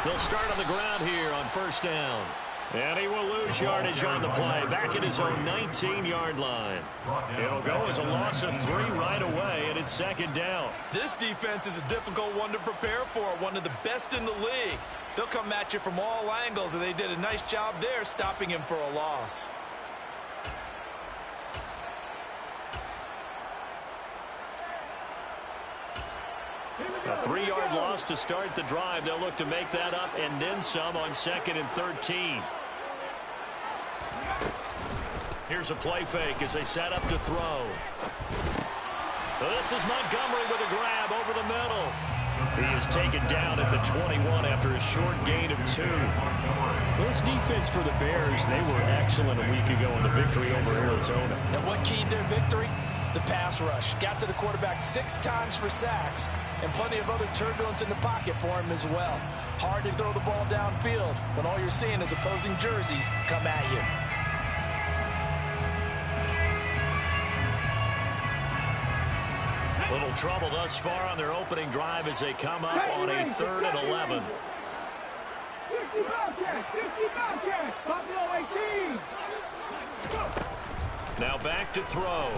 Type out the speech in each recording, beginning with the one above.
They'll start on the ground here on first down. And he will lose yardage on the play, back at his own 19-yard line. It'll go as a loss of 3 right away, and it's second down. This defense is a difficult one to prepare for, one of the best in the league. They'll come at you from all angles, and they did a nice job there stopping him for a loss. A 3-yard loss to start the drive. They'll look to make that up and then some on 2nd and 13. Here's a play fake as they set up to throw. This is Montgomery with a grab over the middle. He is taken down at the 21 after a short gain of 2. This defense for the Bears, they were excellent a week ago in the victory over Arizona. And what keyed their victory? The pass rush. Got to the quarterback 6 times for sacks, and plenty of other turbulence in the pocket for him as well. Hard to throw the ball downfield when all you're seeing is opposing jerseys come at you. Little trouble thus far on their opening drive as they come up on a 3rd and 11. Now back to throw.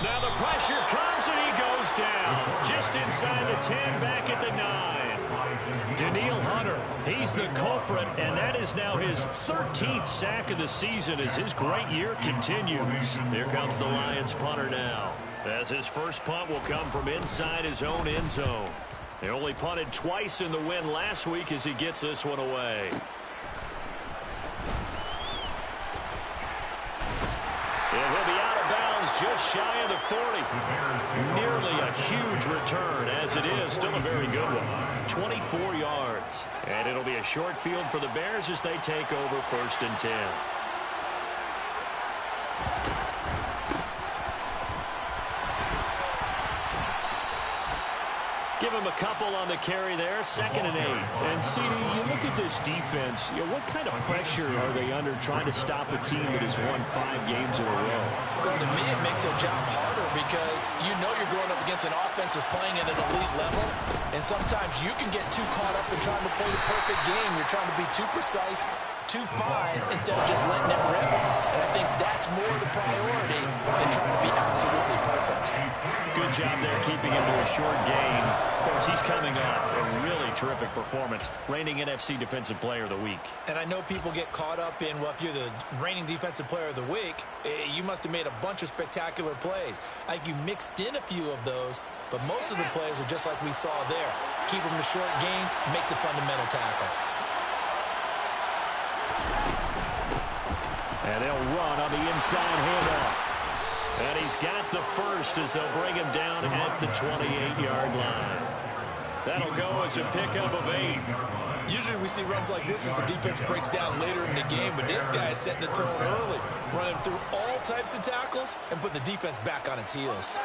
Now the pressure comes and he goes down. Just inside the 10, back at the 9. Daniil Hunter, he's the culprit, and that is now his 13th sack of the season as his great year continues. Here comes the Lions punter now, as his first punt will come from inside his own end zone. They only punted twice in the win last week as he gets this one away. And he'll be out of bounds just shy of the 40. Nearly a huge return, as it is still a very good one. 24 yards. And it'll be a short field for the Bears as they take over 1st and 10. Give him a couple on the carry there, 2nd and 8. And, CD, you look at this defense, what kind of pressure are they under trying to stop a team that has won 5 games in a row? Well, to me, it makes their job harder because you know you're going up against an offense that's playing at an elite level, and sometimes you can get too caught up in trying to play the perfect game. You're trying to be too precise, too fine, instead of just letting it rip. And I think that's more the priority than trying to be absolutely perfect. Good job there keeping him to a short gain. Of course, he's coming off a really terrific performance, reigning NFC Defensive Player of the Week. And I know people get caught up in, well, if you're the reigning Defensive Player of the Week, you must have made a bunch of spectacular plays. I think you mixed in a few of those, but most of the plays are just like we saw there. Keep them to short gains, make the fundamental tackle. And they'll run on the inside handoff. And he's got the first as they'll bring him down at the 28-yard line. That'll go as a pickup of 8. Usually we see runs like this as the defense breaks down later in the game, but this guy is setting the tone early, running through all types of tackles and putting the defense back on its heels.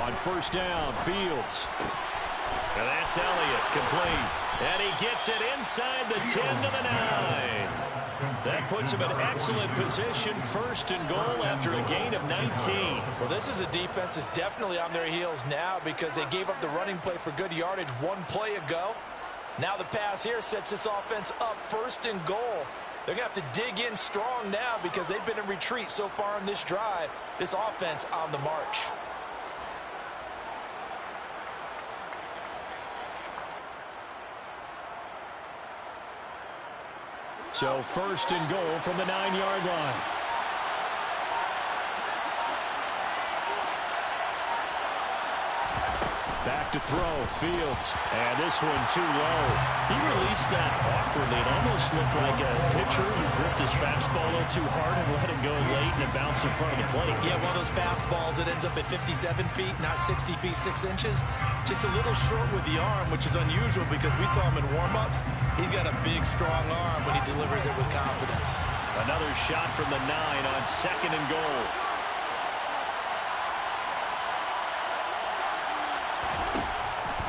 On first down, Fields. And that's Elliott, complete. And he gets it inside the 10 to the 9. That puts him in excellent position, 1st and goal after a gain of 19. Well, this is a defense that's definitely on their heels now because they gave up the running play for good yardage 1 play ago. Now the pass here sets this offense up 1st and goal. They're going to have to dig in strong now because they've been in retreat so far in this drive. This offense on the march. So 1st and goal from the 9-yard line. Back to throw, Fields. And this one too low. He released that awkwardly. It almost looked like a pitcher who gripped his fastball a little too hard and let it go late and it bounced in front of the plate. Yeah, one of those fastballs that ends up at 57 feet, not 60 feet, 6 inches. Just a little short with the arm, which is unusual because we saw him in warm-ups. He's got a big, strong arm when he delivers it with confidence. Another shot from the 9 on 2nd and goal.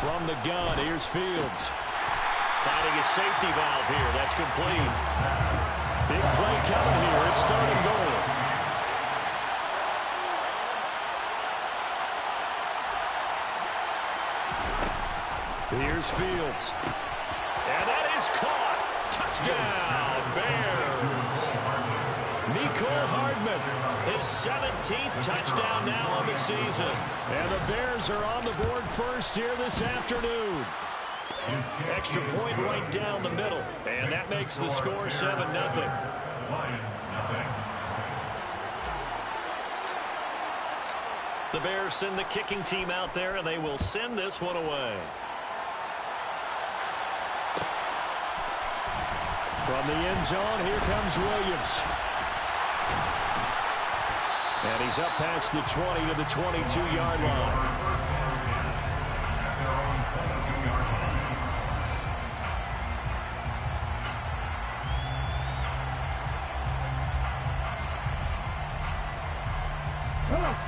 From the gun, here's Fields. Finding a safety valve here. That's complete. Big play coming here. It's 3rd and goal. Here's Fields. And that is caught. Touchdown, Bears. Mecole Hardman, his 17th touchdown now on the season. And the Bears are on the board first here this afternoon. Extra point right down the middle. And that makes the score 7-0. The Bears send the kicking team out there, and they will send this one away. From the end zone, here comes Williams. And he's up past the 20 to the 22-yard line.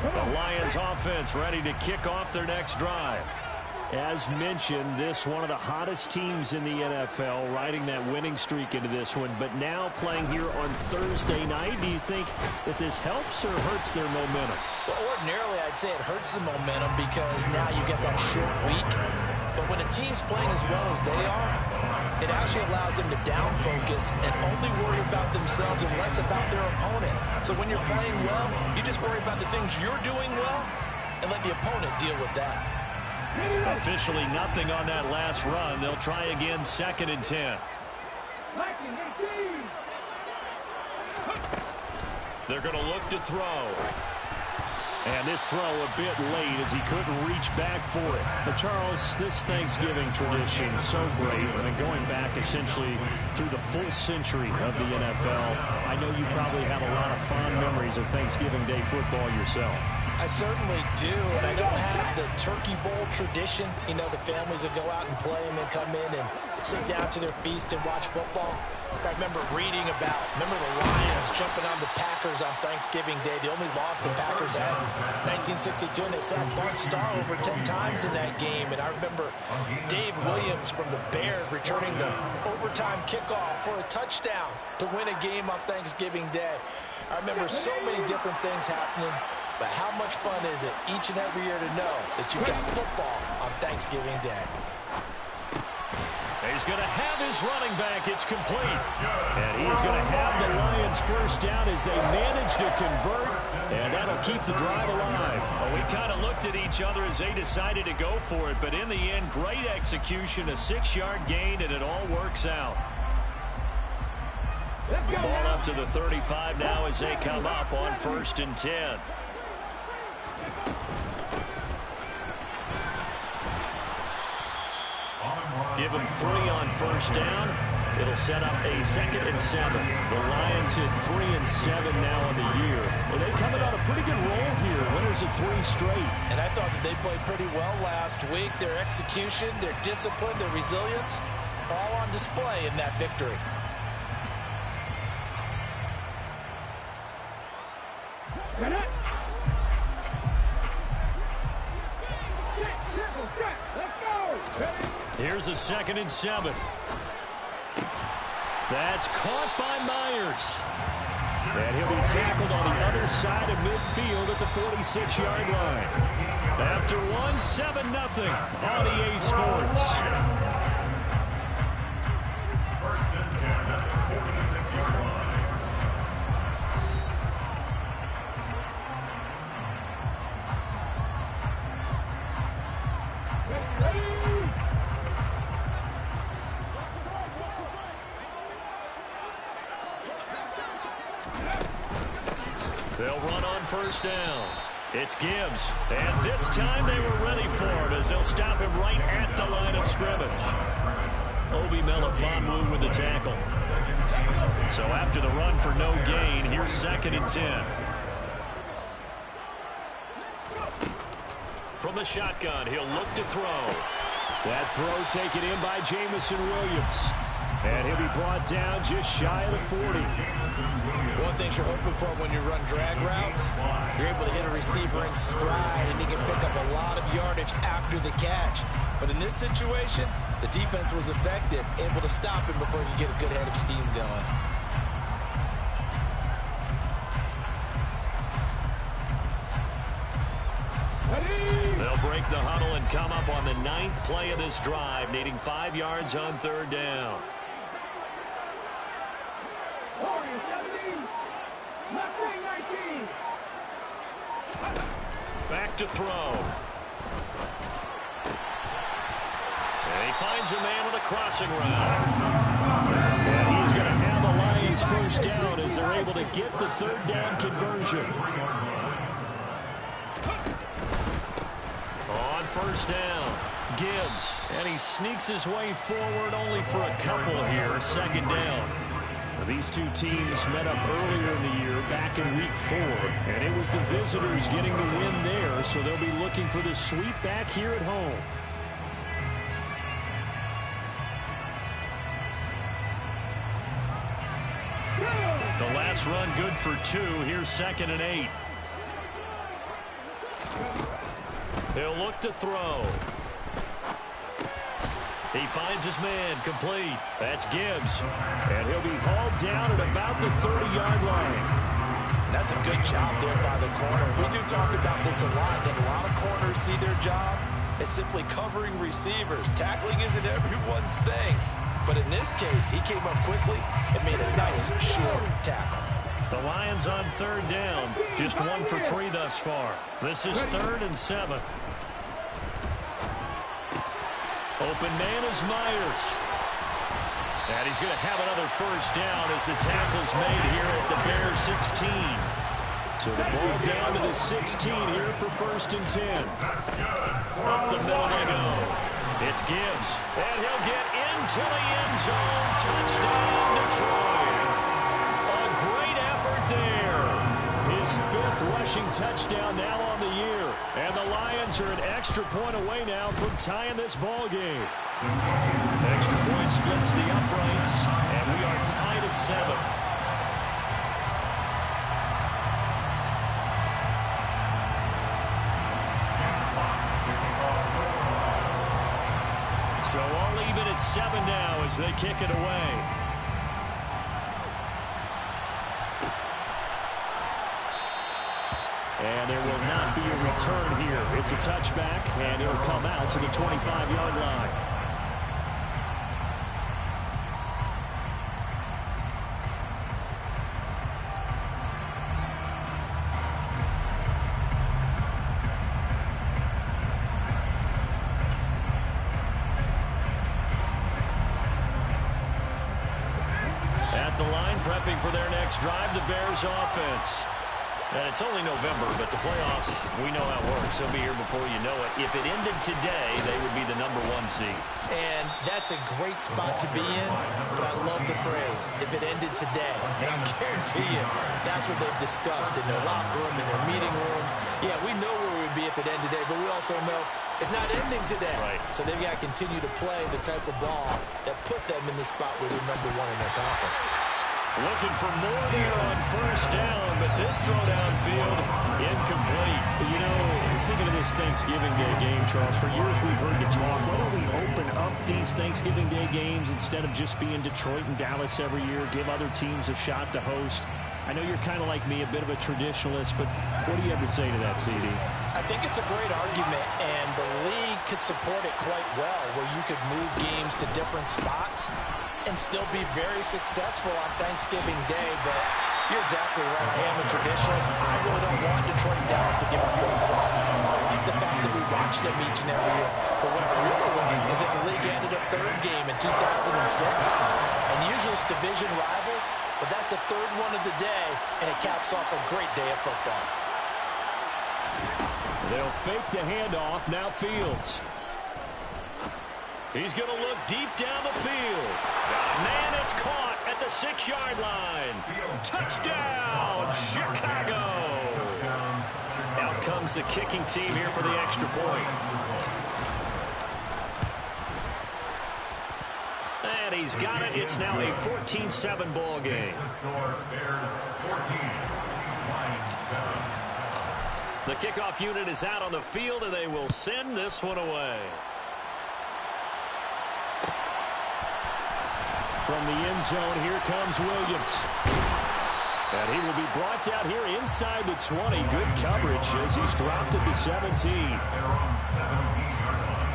The Lions offense ready to kick off their next drive. As mentioned, this one of the hottest teams in the NFL, riding that winning streak into this one, but now playing here on Thursday night. Do you think that this helps or hurts their momentum? Well, ordinarily, I'd say it hurts the momentum because now you get that short week. But when a team's playing as well as they are, it actually allows them to down focus and only worry about themselves and less about their opponent. So when you're playing well, you just worry about the things you're doing well and let the opponent deal with that. Officially nothing on that last run. They'll try again, 2nd and 10. They're going to look to throw. And this throw a bit late as he couldn't reach back for it. But Charles, this Thanksgiving tradition, so great. I mean, going back essentially through the full century of the NFL. I know you probably have a lot of fond memories of Thanksgiving Day football yourself. I certainly do, and I don't have the Turkey Bowl tradition. You know, the families that go out and play and then come in and sit down to their feast and watch football. I remember reading about, the Lions jumping on the Packers on Thanksgiving Day. The only loss the Packers had in 1962, and they sacked Bart Starr over 10 times in that game. And I remember Dave Williams from the Bears returning the overtime kickoff for a touchdown to win a game on Thanksgiving Day. I remember so many different things happening. But how much fun is it each and every year to know that you've got football on Thanksgiving Day? He's going to have his running back. It's complete. And he's going to have the Lions first down as they manage to convert. And that'll keep the drive alive. Well, we kind of looked at each other as they decided to go for it. But in the end, great execution, a 6-yard gain, and it all works out. Ball up to the 35 now as they come up on 1st and 10. Give him 3 on 1st down. It'll set up a 2nd and 7. The Lions hit 3 and 7 now on the year. Well, they're coming on a pretty good roll here. Winners of 3 straight. And I thought that they played pretty well last week. Their execution, their discipline, their resilience, all on display in that victory. Here's a 2nd and 7. That's caught by Myers. And he'll be tackled on the other side of midfield at the 46-yard line. After 7-0 on EA Sports. 1st and 10 at the 46-yard line. They'll run on 1st down. It's Gibbs. And this time they were ready for him as they'll stop him right at the line of scrimmage. Obi Melifonwu with the tackle. So after the run for no gain, here's 2nd and 10. From the shotgun, he'll look to throw. That throw taken in by Jamison Williams. And he'll be brought down just shy of the 40. One thing you're hoping for when you run drag routes, you're able to hit a receiver in stride, and he can pick up a lot of yardage after the catch. But in this situation, the defense was effective, able to stop him before he could get a good head of steam going. break the huddle and come up on the 9th play of this drive, needing 5 yards on 3rd down. Back to throw. And he finds a man with a crossing route. And he's going to have the Lions first down as they're able to get the 3rd down conversion. On 1st down, Gibbs. And he sneaks his way forward only for a couple here, 2nd down. These two teams met up earlier in the year, back in week 4, and it was the visitors getting the win there, so they'll be looking for the sweep back here at home. The last run good for 2. Here's 2nd and 8. He'll look to throw. He finds his man, complete. That's Gibbs. And he'll be hauled down at about the 30-yard line. That's a good job there by the corner. We do talk about this a lot, that a lot of corners see their job as simply covering receivers. Tackling isn't everyone's thing. But in this case, he came up quickly and made a nice, short tackle. The Lions on 3rd down. Just 1 for 3 thus far. This is 3rd and 7. Open man is Myers. And he's going to have another first down as the tackle's made here at the Bears 16. So the ball down to the 16 here for 1st and 10. Up the middle they go. It's Gibbs. And he'll get into the end zone. Touchdown, Detroit. A great effort there. His 5th rushing touchdown now on the year. And the Lions are an extra point away now from tying this ball game. Extra point splits the uprights, and we are tied at 7. So all even at 7 now as they kick it away. And there will not be a return here. It's a touchback, and it'll come out to the 25-yard line. At the line, prepping for their next drive, the Bears offense. And it's only November, but the playoffs, we know how it works. They'll be here before you know it. If it ended today, they would be the #1 seed. And that's a great spot to be in, but I love the phrase, if it ended today. And I guarantee you, that's what they've discussed in their locker room, in their meeting rooms. Yeah, we know where we would be if it ended today, but we also know it's not ending today. Right. So they've got to continue to play the type of ball that put them in the spot where they're #1 in their conference. Looking for more there on 1st down, but this throw downfield, incomplete. You know, thinking of this Thanksgiving Day game, Charles, for years we've heard the talk, why don't we open up these Thanksgiving Day games instead of just being Detroit and Dallas every year, give other teams a shot to host? I know you're kind of like me, a bit of a traditionalist, but what do you have to say to that, CD? I think it's a great argument, and the league could support it quite well, where you could move games to different spots and still be very successful on Thanksgiving Day. But you're exactly right. I am a traditionalist. I really don't want Detroit and Dallas to give up those slots. I like the fact that we watch them each and every year. But what I really like is that the league ended up 3rd game in 2006. And usually it's division rivals, but that's the 3rd one of the day, and it caps off a great day of football. They'll fake the handoff. Now Fields. He's going to look deep down the field. Man, it's caught at the 6-yard line. Touchdown, Chicago. Out comes the kicking team here for the extra point. And he's got it. It's now a 14-7 ball game. The kickoff unit is out on the field, and they will send this one away. From the end zone, here comes Williams. And he will be brought down here inside the 20. Good coverage as he's dropped at the 17. They're on 17-yard line.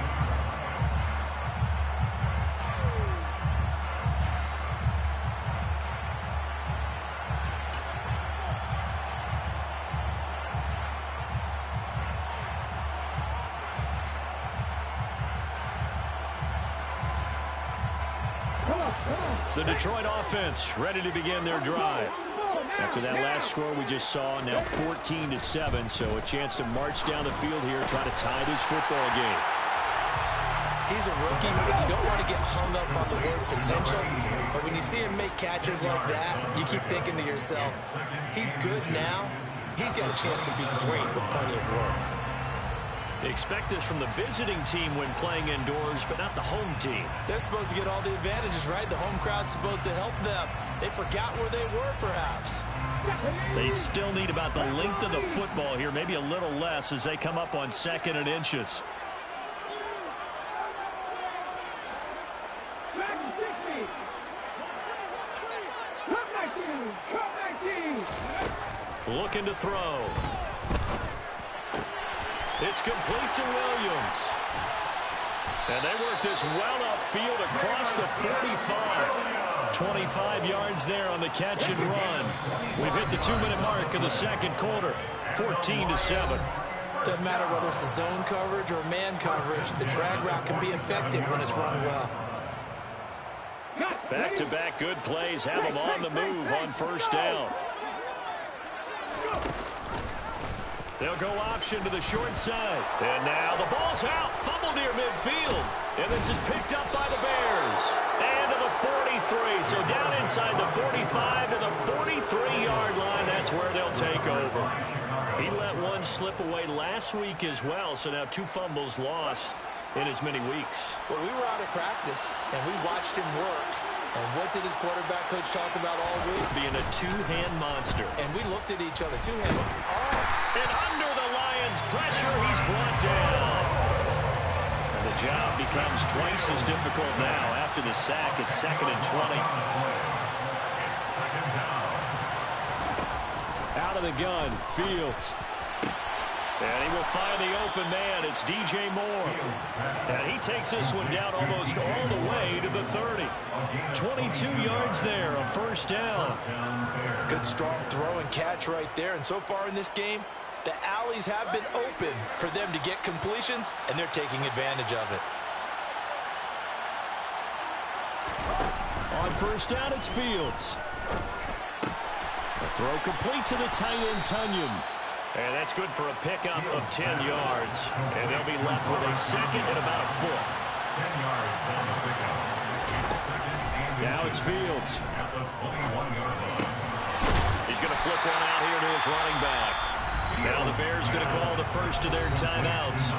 The Detroit offense ready to begin their drive. After that last score we just saw, now 14-7, so a chance to march down the field here, try to tie this football game. He's a rookie, and you don't want to get hung up on the word potential, but when you see him make catches like that, you keep thinking to yourself, he's good now. He's got a chance to be great with plenty of work. Expect this from the visiting team when playing indoors, but not the home team. They're supposed to get all the advantages, right? The home crowd's supposed to help them. They forgot where they were, perhaps. They still need about the length of the football here, maybe a little less as they come up on 2nd and inches. Looking to throw. It's complete to Williams. And they work this well upfield across the 45. 25 yards there on the catch and run. We've hit the 2-minute mark of the second quarter. 14-7. Doesn't matter whether it's a zone coverage or man coverage. The drag route can be effective when it's run well. Back-to-back good plays have them on the move on first down. They'll go option to the short side. And now the ball's out. Fumble near midfield. And this is picked up by the Bears. And to the 43. So down inside the 45 to the 43-yard line. That's where they'll take over. He let one slip away last week as well. So now 2 fumbles lost in as many weeks. Well, we were out at practice, and we watched him work. And what did his quarterback coach talk about all week? Being a two-hand monster. And we looked at each other. Two-hand. Oh. And under the Lions' pressure, he's brought down. And the job becomes twice as difficult now after the sack. It's 2nd and 20. Out of the gun, Fields. And he will find the open man. It's DJ Moore. And he takes this one down almost all the way to the 30. 22 yards there, a first down. Good strong throw and catch right there. And so far in this game, the alleys have been open for them to get completions, and they're taking advantage of it. On first down, it's Fields. A throw complete to the tight end, Tunyon. And that's good for a pickup of 10 yards. And they'll be left with a 2nd and about a foot. 10 yards on the pickup. Now it's Fields. At the 21-yard line. He's going to flip one out here to his running back. Now the Bears going to call the first of their timeouts,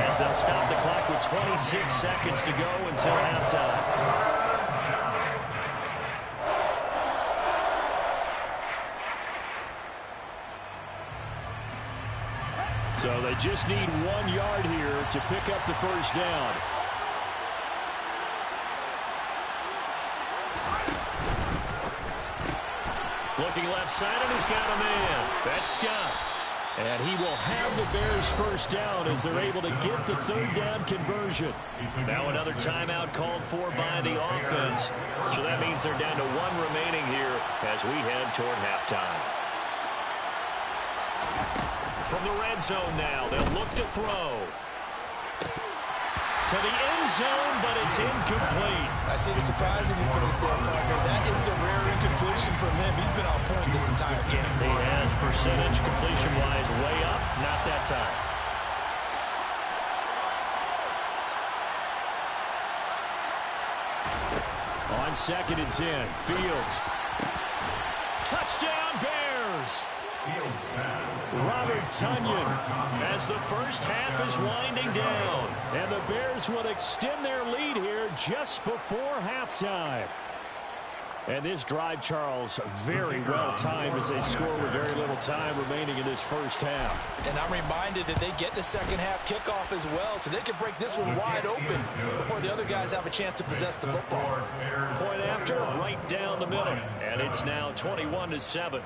as they'll stop the clock with 26 seconds to go until halftime. So they just need 1 yard here to pick up the first down. Looking left side, and he's got a man. That's Scott. And he will have the Bears first down as they're able to get the 3rd down conversion. Now another timeout called for by the offense. So that means they're down to 1 remaining here as we head toward halftime. From the red zone now, they'll look to throw. To the end zone, but it's incomplete. I see the surprisingly face there, Parker. That is a rare incompletion from him. He's been on point this entire game. He has percentage completion-wise way up, not that time. On 2nd and 10, Fields. Touchdown, Bears! Robert Tunyon. As the first half is winding down. And the Bears will extend their lead here just before halftime. And this drive, Charles, very well timed as they score with very little time remaining in this first half. And I'm reminded that they get the second half kickoff as well, so they can break this one wide open before the other guys have a chance to possess the football. Point after, right down the middle. And it's now 21-7.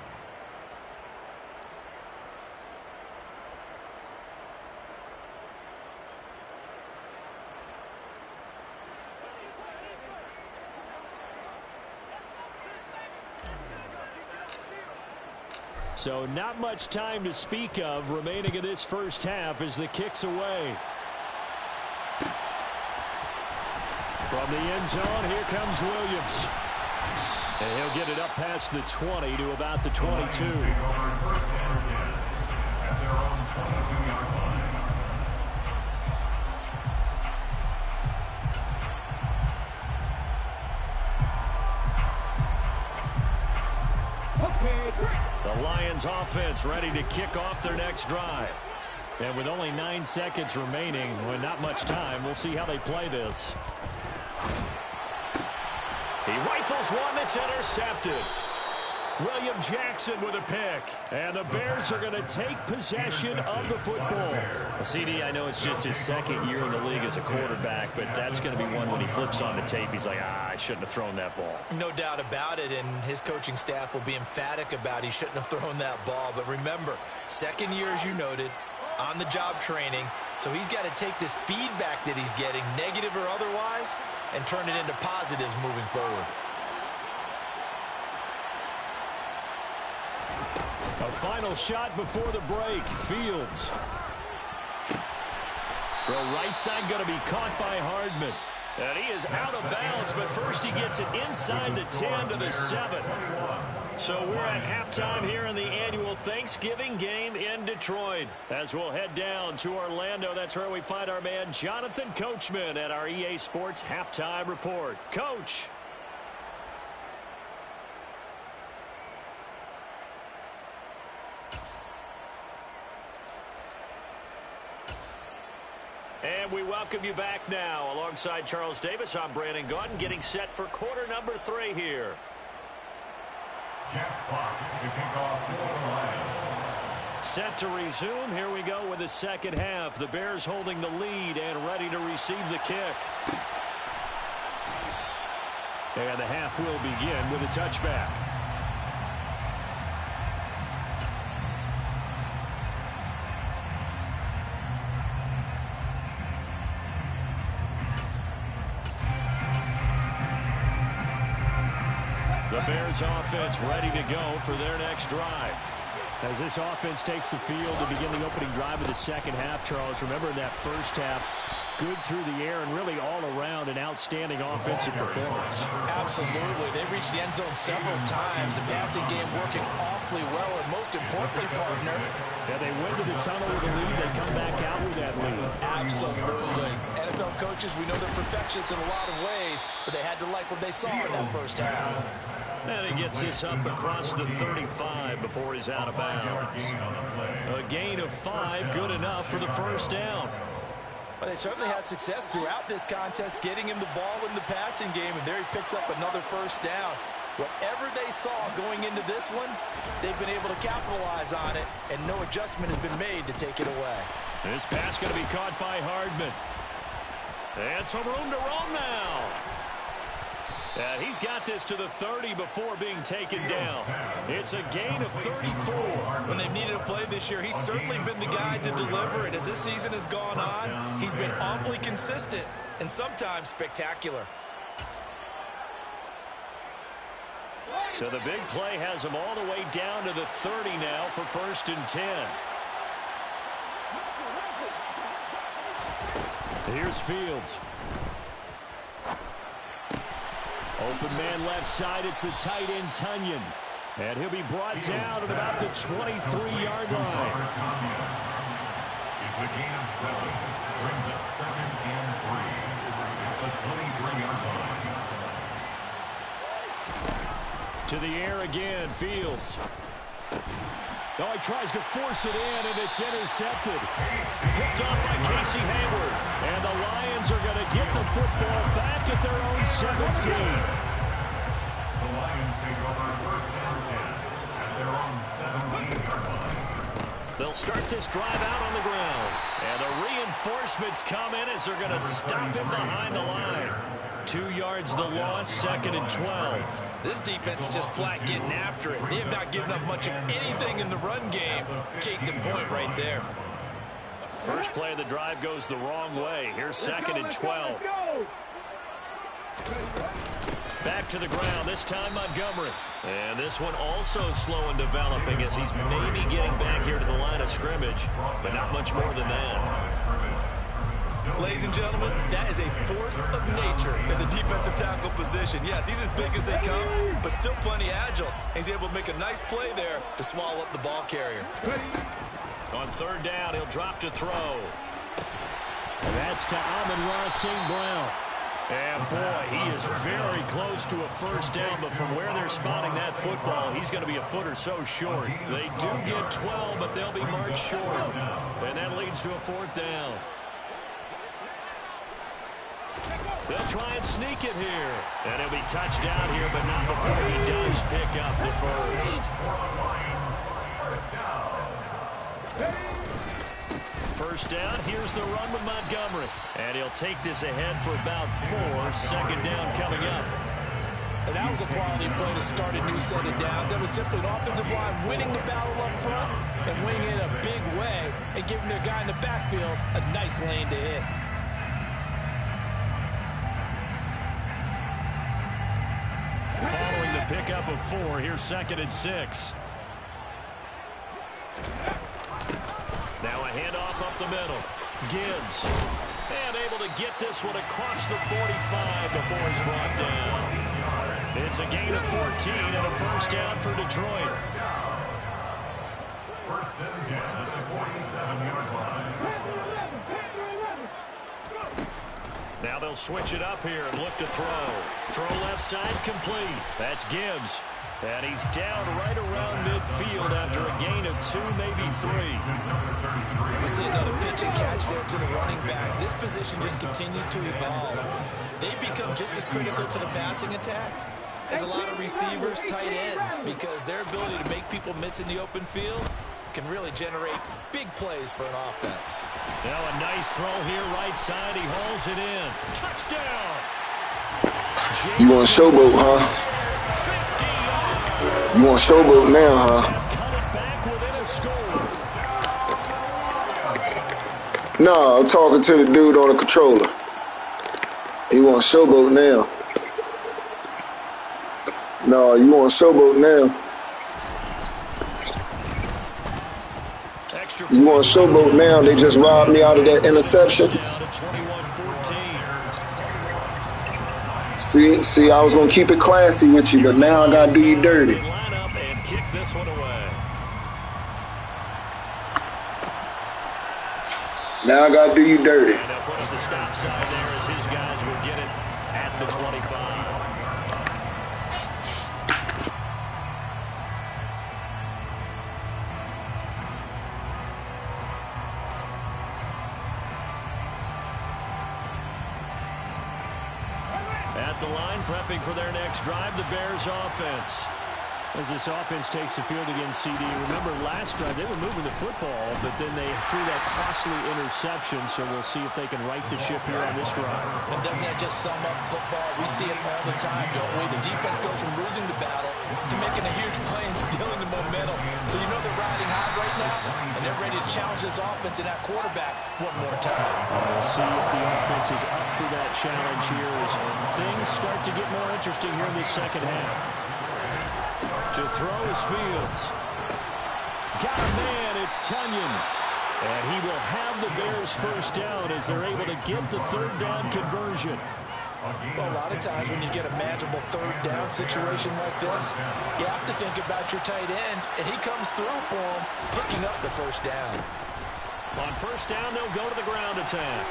So not much time to speak of remaining in this first half as the kick's away. From the end zone, here comes Williams. And he'll get it up past the 20 to about the 22. At their own 22-yard line. The Lions offense ready to kick off their next drive. And with only 9 seconds remaining, with not much time, we'll see how they play this. He rifles one that's intercepted. William Jackson with a pick. And the Bears are going to take possession of the football. CD, I know it's just his second year in the league as a quarterback, but that's going to be one when he flips on the tape, he's like, I shouldn't have thrown that ball. No doubt about it, and his coaching staff will be emphatic about he shouldn't have thrown that ball. But remember, second year, as you noted, on-the-job training, so he's got to take this feedback that he's getting, negative or otherwise, and turn it into positives moving forward. A final shot before the break. Fields. Throw right side going to be caught by Hardman. And he is out of bounds, but first he gets it inside the 10 to the 7. So we're at halftime here in the annual Thanksgiving game in Detroit. As we'll head down to Orlando, that's where we find our man Jonathan Coachman at our EA Sports Halftime Report. Coach. And we welcome you back now. Alongside Charles Davis, I'm Brandon Gaudin, getting set for quarter number 3 here. Jack Fox to kick off for the Lions. Set to resume. Here we go with the second half. The Bears holding the lead and ready to receive the kick. And the half will begin with a touchback. The Bears offense ready to go for their next drive. As this offense takes the field to begin the opening drive of the second half, Charles, remember in that first half, good through the air and really all around an outstanding offensive performance. Absolutely. They reached the end zone several times. The passing game working awfully well, and most importantly, partner, yeah, they went to the tunnel with a lead. They come back out with that lead. Absolutely. NFL coaches, we know they're perfectionists in a lot of ways, but they had to like what they saw in that first half. And he gets this up across the 35 before he's out of bounds. A gain of 5, good enough for the first down. Well, they certainly had success throughout this contest, getting him the ball in the passing game, and there he picks up another first down. Whatever they saw going into this one, they've been able to capitalize on it, and no adjustment has been made to take it away. This pass going to be caught by Hardman. And some room to roam now. He's got this to the 30 before being taken down. It's a gain of 34. When they've needed a play this year, he's certainly been the guy to deliver it. As this season has gone on, he's been awfully consistent and sometimes spectacular. So the big play has him all the way down to the 30 now for 1st and 10. Here's Fields. Open man left side. It's the tight end, Tunyon. And he'll be brought down at about the 23-yard line. It's a gain of 7. Brings up 2nd and 3 at the 23-yard line. To the air again, Fields. Oh, he tries to force it in, and it's intercepted. Picked off by Casey Hayward. And the Lions are going to get the football back at their own 17. They'll start this drive out on the ground. And the reinforcements come in as they're going to stop him behind the line. 2 yards the loss, 2nd and 12. This defense is just flat getting after it. They have not given up much of anything in the run game. Case in point right there. First play of the drive goes the wrong way. Here's 2nd and 12. Back to the ground, this time Montgomery. And this one also slow in developing as he's maybe getting back here to the line of scrimmage, but not much more than that. Ladies and gentlemen, that is a force of nature in the defensive tackle position. Yes, he's as big as they come, but still plenty agile. He's able to make a nice play there to swallow up the ball carrier. On 3rd down, he'll drop to throw. And that's to Amon-Ra St. Brown. And boy, he is very close to a first down, but from where they're spotting that football, he's going to be a foot or so short. They do get 12, but they'll be marked short. And that leads to a 4th down. They'll try and sneak it here. And he'll be touched down here, but not before he does pick up the first. First down, here's the run with Montgomery. And he'll take this ahead for about 4. 2nd down coming up. And that was a quality play to start a new set of downs. That was simply an offensive line winning the battle up front and winning it in a big way and giving their guy in the backfield a nice lane to hit. Following the pickup of 4, here's 2nd and 6. Now a handoff up the middle. Gibbs. And able to get this one across the 45 before he's brought down. It's a gain of 14 and a first down for Detroit. First and 10 at the 47-yard line. Now they'll switch it up here and look to throw. Throw left side complete. That's Gibbs. And he's down right around midfield after a gain of 2, maybe 3. We see another pitch and catch there to the running back. This position just continues to evolve. They become just as critical to the passing attack as a lot of receivers, tight ends, because their ability to make people miss in the open field can really generate big plays for an offense. Now a nice throw here right side. He hauls it in. Touchdown! You want showboat, huh? 50 yards. You want showboat now, huh? Cut it back within a score. No, I'm talking to the dude on the controller. He wants showboat now. No, you want showboat now. You want showboat now. They just robbed me out of that interception. See, I was going to keep it classy with you, but now I got to do you dirty. Now I got to do you dirty. And they'll put up the stop sign there as his guys will get it at the 25. At the line, prepping for their next drive, the Bears offense. As this offense takes the field against CD, remember last drive they were moving the football, but then they threw that costly interception, so we'll see if they can right the ship here on this drive. And doesn't that just sum up football? We see it all the time, don't we? The defense goes from losing the battle to making a huge play and stealing the momentum. So you know they're riding high right now, and they're ready to challenge this offense and that quarterback one more time. We'll see if the offense is up for that challenge here as things start to get more interesting here in the second half. To throw is Fields. Got a man, it's Tunyon. And he will have the Bears first down as they're able to get the third down conversion. Well, a lot of times when you get a manageable third down situation like this, you have to think about your tight end, and he comes through for him, picking up the first down. On first down, they'll go to the ground attack.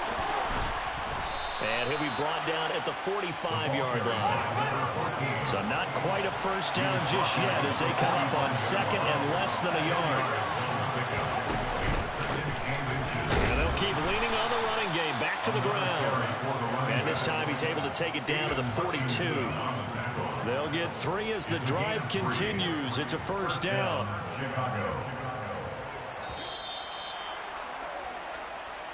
And he'll be brought down at the 45-yard line. So not quite a first down just yet as they come up on second and less than a yard. And they'll keep leaning on the running game back to the ground. And this time he's able to take it down to the 42. They'll get 3 as the drive continues. It's a first down.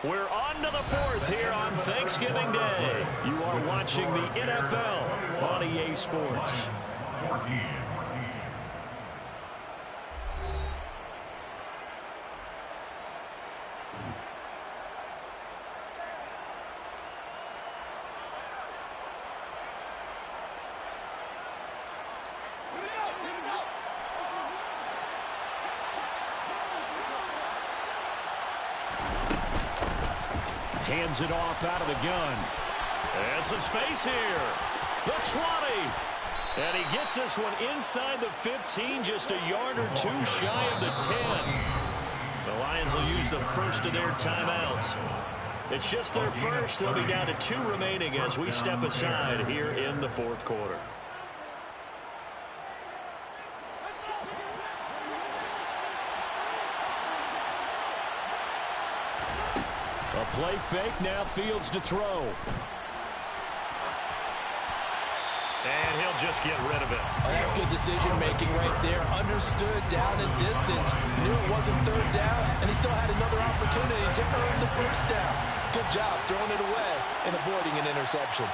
We're on to the 4th here on Thanksgiving Day. You are watching the NFL on EA Sports. Hands it off out of the gun. And some space here. The 20. And he gets this one inside the 15, just a yard or 2 shy of the 10. The Lions will use the first of their timeouts. It's just their first. They'll be down to 2 remaining as we step aside here in the 4th quarter. A play fake, now Fields to throw. And he'll just get rid of it. Oh, that's good decision-making right there. Understood down and distance. Knew it wasn't 3rd down, and he still had another opportunity to earn the first down. Good job throwing it away and avoiding an interception.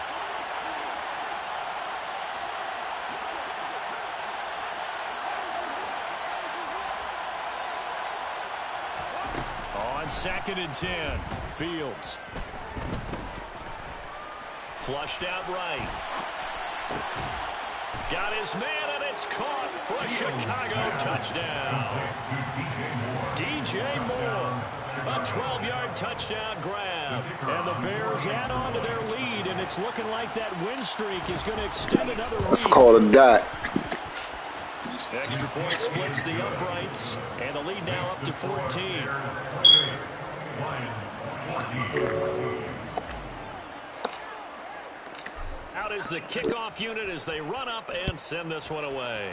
On 2nd and 10, Fields. Flushed out right. Got his man, and it's caught for a Chicago touchdown. DJ Moore, a 12-yard touchdown grab. And the Bears add on to their lead, and it's looking like that win streak is going to extend another week. That's called a dot. Extra point splits the uprights, and the lead now up to 14. Out is the kickoff unit as they run up and send this one away.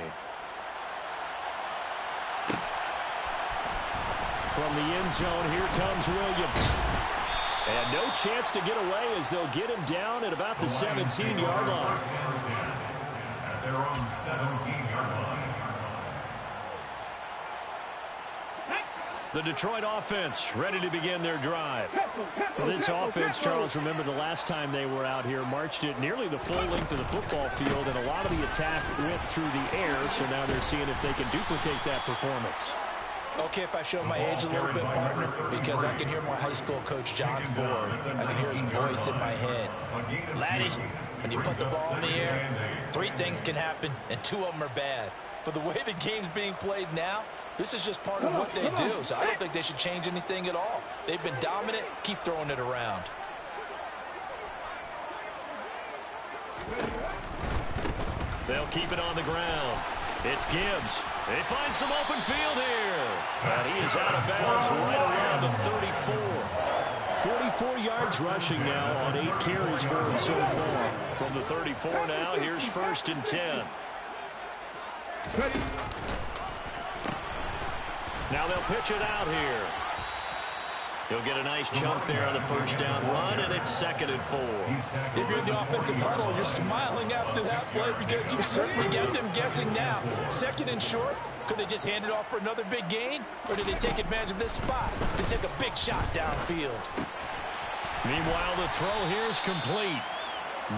From the end zone, here comes Williams. And no chance to get away as they'll get him down at about the 17-yard line. At their own 17-yard line. The Detroit offense ready to begin their drive. Well, this offense, Charles, remember the last time they were out here, marched it nearly the full length of the football field, and a lot of the attack went through the air, so now they're seeing if they can duplicate that performance. Okay, if I show my age a little bit, partner, because I can hear my high school coach, John Ford. I can hear his voice in my head. Laddie, when you put the ball in the air, 3 things can happen, and 2 of them are bad. But the way the game's being played now, this is just part of what they do, so I don't think they should change anything at all. They've been dominant. Keep throwing it around. They'll keep it on the ground. It's Gibbs. They find some open field here. And he is out of bounds right around the 34. 44 yards rushing now on 8 carries for him so far. From the 34 now, here's 1st and 10. Now they'll pitch it out here. He'll get a nice chunk there on the first down run, and it's 2nd and 4. If you're in the offensive huddle, you're smiling after that play because you certainly got them guessing now. 2nd and short, could they just hand it off for another big gain, or did they take advantage of this spot to take a big shot downfield? Meanwhile, the throw here is complete.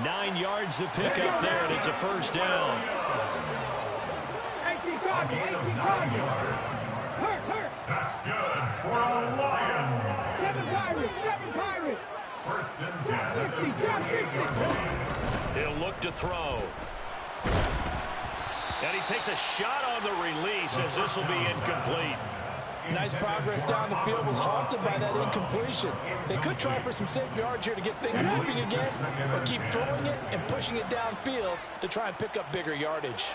9 yards to pick up there, and it's a first down. A gain of 9 yards. That's good for the Lions. 7 Pirates. 1st and 10 at the 48-yard line. He'll look to throw. And he takes a shot on the release as this will be incomplete. Nice progress down the field, was halted by that incompletion. They could try for some safe yards here to get things moving again, or keep throwing it and pushing it downfield to try and pick up bigger yardage.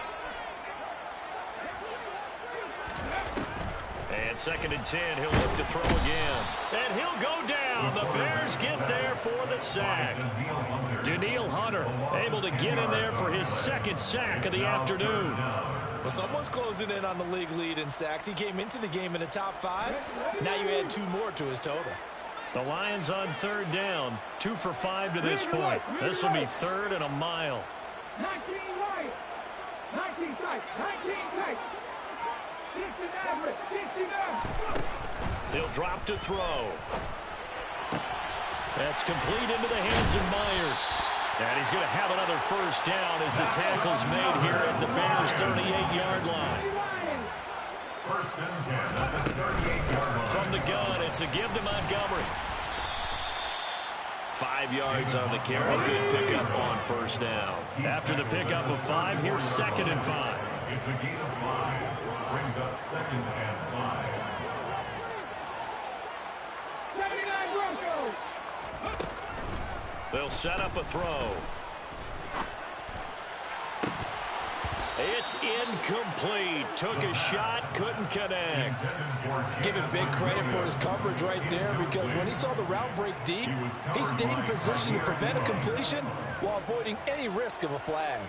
And 2nd and 10, he'll look to throw again. And he'll go down. The Bears get there for the sack. Daniil Hunter able to get in there for his 2nd sack of the afternoon. Well, someone's closing in on the league lead in sacks. He came into the game in the top 5. Now you add 2 more to his total. The Lions on 3rd down, 2 for 5 to this point. This will be 3rd and a mile. 19 tight. 19 tight. 69. 69. He'll drop to throw. That's complete into the hands of Myers. And he's going to have another first down as the tackle's made here at the Bears' 38-yard line. First and 10 at the 38-yard line. From the gun, it's a give to Montgomery. 5 yards on the carry. Good pickup on first down. After the pickup of 5, here's 2nd and 5. It's a gain of 5. Brings up 2nd and 5. 79 Broncos. They'll set up a throw. It's incomplete. Took a shot, couldn't connect. Give him big credit for his coverage right there, because when he saw the route break deep, he stayed in position to prevent a completion while avoiding any risk of a flag.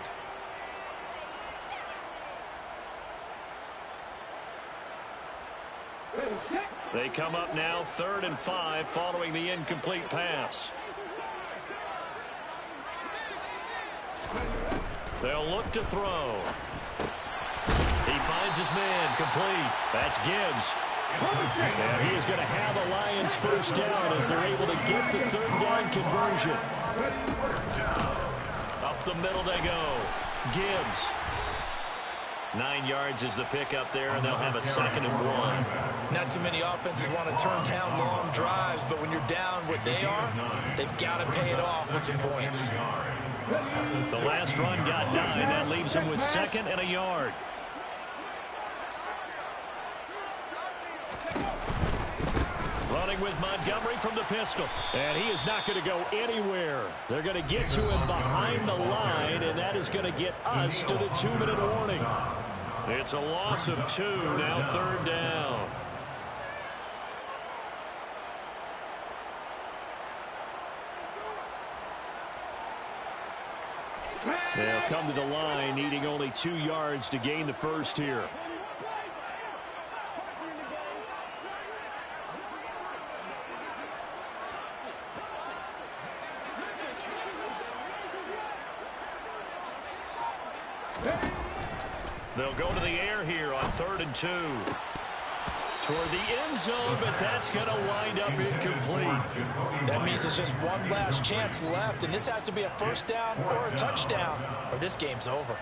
They come up now 3rd and 5 following the incomplete pass. They'll look to throw. He finds his man, complete. That's Gibbs. And he is going to have a Lions first down as they're able to get the 3rd down conversion. Up the middle they go. Gibbs. 9 yards is the pickup there, and they'll have a 2nd and 1. Not too many offenses want to turn down long drives, but when you're down what they are, they've got to pay it off with some points. The last run got 9. That leaves him with 2nd and a yard. Running with Montgomery from the pistol. And he is not going to go anywhere. They're going to get to him behind the line, and that is going to get us to the 2-minute warning. It's a loss of 2, now 3rd down. They'll come to the line, needing only 2 yards to gain the first here. They'll go to the air here on 3rd and 2. Toward the end zone, but that's going to wind up incomplete. That means there's just one last chance left, and this has to be a first down or a touchdown, or this game's over.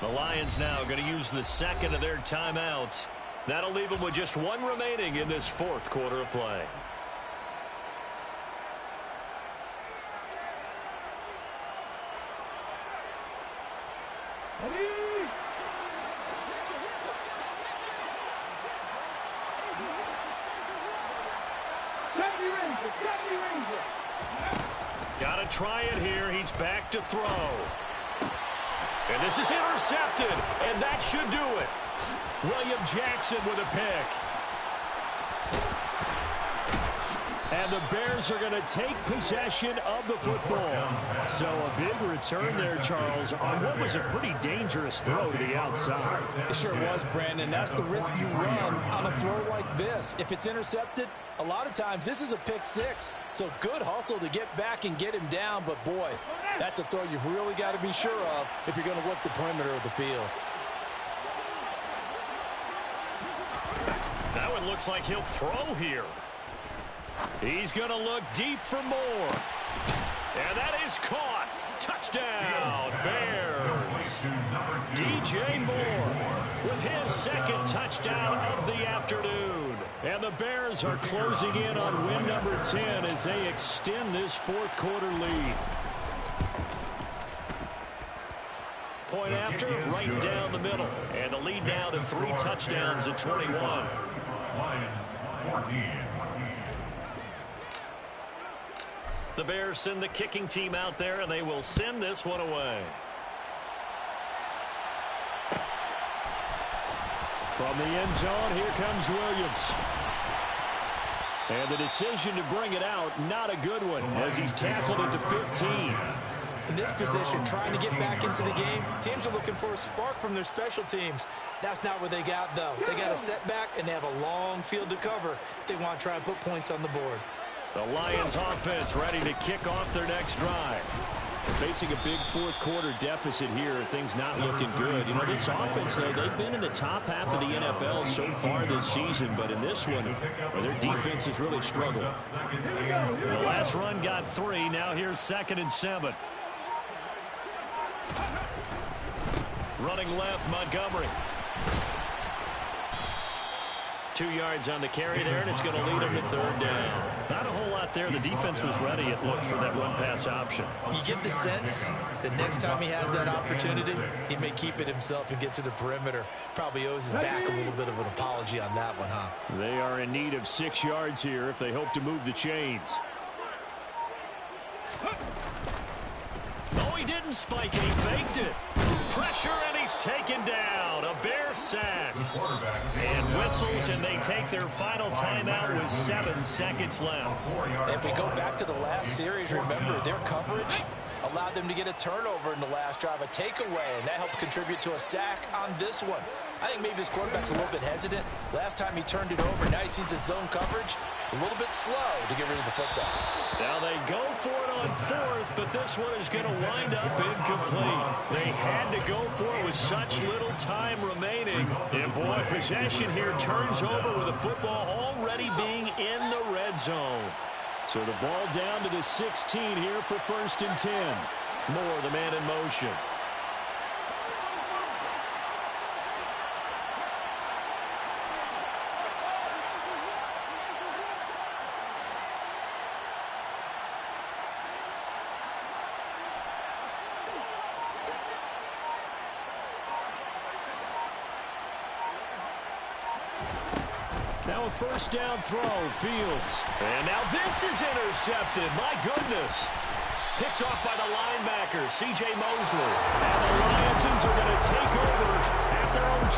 The Lions now going to use the 2nd of their timeouts. That'll leave them with just 1 remaining in this 4th quarter of play. Got to try it here. He's back to throw. And this is intercepted, and that should do it. William Jackson with a pick. And the Bears are going to take possession of the football. So a big return there, Charles, on what was a pretty dangerous throw to the outside. It sure was, Brandon. That's the risk you run on a throw like this. If it's intercepted, a lot of times this is a pick 6. So good hustle to get back and get him down. But, boy, that's a throw you've really got to be sure of if you're going to work the perimeter of the field. Now it looks like he'll throw here. He's going to look deep for more. And that is caught. Touchdown, Bears. DJ Moore with his 2nd touchdown of the afternoon. And the Bears are closing in on win number 10 as they extend this 4th quarter lead. Point after, right down the middle. And the lead now to 3 touchdowns at 21. Lions 14. The Bears send the kicking team out there, and they will send this one away. From the end zone, here comes Williams. And the decision to bring it out, not a good one, as he's tackled it to 15. In this position, trying to get back into the game, teams are looking for a spark from their special teams. That's not what they got, though. They got a setback, and they have a long field to cover if they want to try and put points on the board. The Lions offense ready to kick off their next drive. Facing a big fourth-quarter deficit here, things not looking good. You know, this offense, though, they've been in the top half of the NFL so far this season, but in this one, their defense has really struggled. The last run got 3. Now here's 2nd and 7. Running left, Montgomery. 2 yards on the carry there, and it's going to lead him to 3rd down. Not a whole lot there. The defense was ready, it looked, for that run-pass option. You get the sense that next time he has that opportunity, he may keep it himself and get to the perimeter. Probably owes his back a little bit of an apology on that one, huh? They are in need of 6 yards here if they hope to move the chains. No, he didn't spike it. He faked it. Pressure, and he's taken down. A Bear sack. And whistles, and they take their final timeout with 7 seconds left. If we go back to the last series, remember, their coverage allowed them to get a turnover in the last drive, a takeaway, and that helped contribute to a sack on this one. I think maybe his quarterback's a little bit hesitant. Last time he turned it over, now he sees his zone coverage. A little bit slow to get rid of the football. Now they go for it on 4th, but this one is going to wind up incomplete. They had to go for it with such little time remaining. And boy, possession here turns over with the football already being in the red zone. So the ball down to the 16 here for 1st and 10. Moore, the man in motion. Now a 1st down throw, Fields. And now this is intercepted. My goodness. Picked off by the linebacker, C.J. Mosley. And the Lions are going to take over at their own